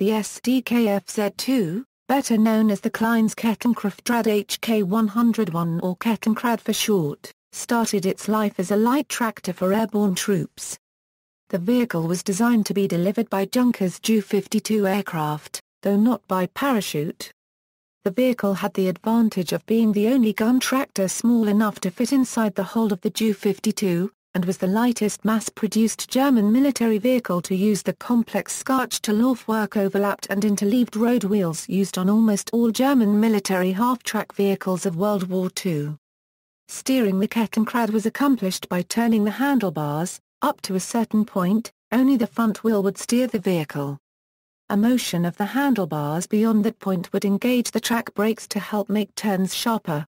The SdKfz, better known as the Kleines Kettenkraftrad HK 101 or Kettenkrad for short, started its life as a light tractor for airborne troops. The vehicle was designed to be delivered by Junkers Ju-52 aircraft, though not by parachute. The vehicle had the advantage of being the only gun tractor small enough to fit inside the hold of the Ju-52, and was the lightest mass-produced German military vehicle to use the complex Schachtellaufwerk overlapped and interleaved road wheels used on almost all German military half-track vehicles of World War II. Steering the Kettenkrad was accomplished by turning the handlebars. Up to a certain point, only the front wheel would steer the vehicle. A motion of the handlebars beyond that point would engage the track brakes to help make turns sharper.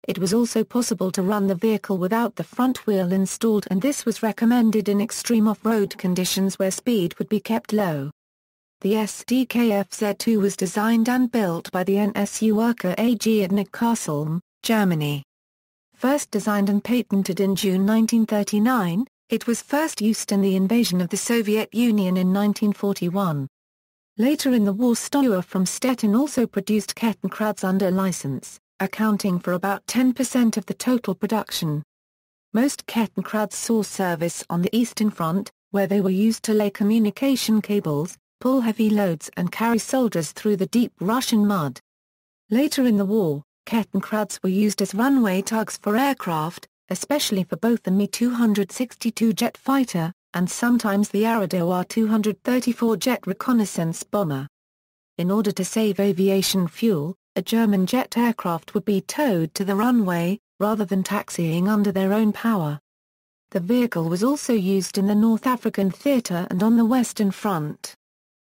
It was also possible to run the vehicle without the front wheel installed, and this was recommended in extreme off-road conditions where speed would be kept low. The SdKfz was designed and built by the NSU Worker AG at Neckarsulm, Germany. First designed and patented in June 1939, it was first used in the invasion of the Soviet Union in 1941. Later in the war, Steyr from Stettin also produced Kettenkrads under license, accounting for about 10% of the total production. Most Kettenkrads saw service on the Eastern Front, where they were used to lay communication cables, pull heavy loads and carry soldiers through the deep Russian mud. Later in the war, Kettenkrads were used as runway tugs for aircraft, especially for both the Mi-262 jet fighter, and sometimes the Arado R-234 jet reconnaissance bomber. In order to save aviation fuel, a German jet aircraft would be towed to the runway, rather than taxiing under their own power. The vehicle was also used in the North African theater and on the Western Front.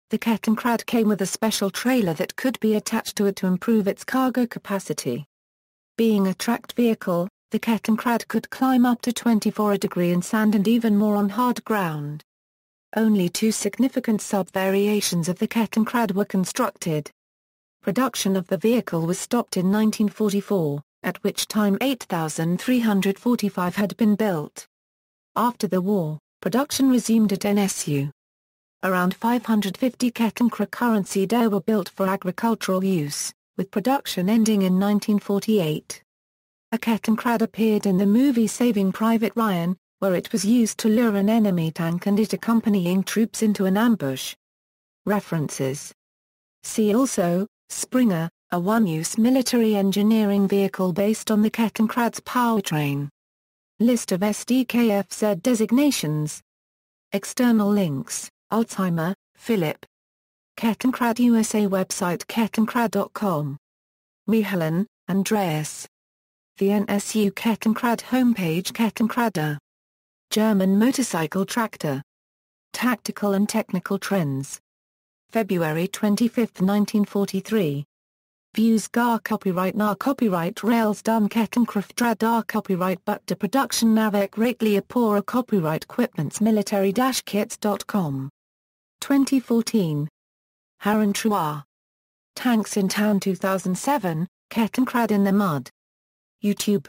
The Kettenkrad came with a special trailer that could be attached to it to improve its cargo capacity. Being a tracked vehicle, the Kettenkrad could climb up to 24 degrees in sand and even more on hard ground. Only two significant sub-variations of the Kettenkrad were constructed. Production of the vehicle was stopped in 1944, at which time 8,345 had been built. After the war, production resumed at NSU. Around 550 Kettenkrad currency were built for agricultural use, with production ending in 1948. A Kettenkrad appeared in the movie Saving Private Ryan, where it was used to lure an enemy tank and it accompanying troops into an ambush. References. See also, Springer, a one-use military engineering vehicle based on the Kettenkrad's powertrain. List of SdKfz designations. External links, Alzheimer, Philip. Kettenkrad USA website kettenkrad.com. Mihalen, Andreas. The NSU Kettenkrad homepage Kettenkrad. German motorcycle tractor. Tactical and technical trends. February 25, 1943. Views gar copyright na copyright rails done Kettenkraftrad copyright but de production navek rately apora copyright equipments military-kits.com. 2014. Haran Trois. Tanks in Town 2007, Kettenkrad in the Mud. YouTube.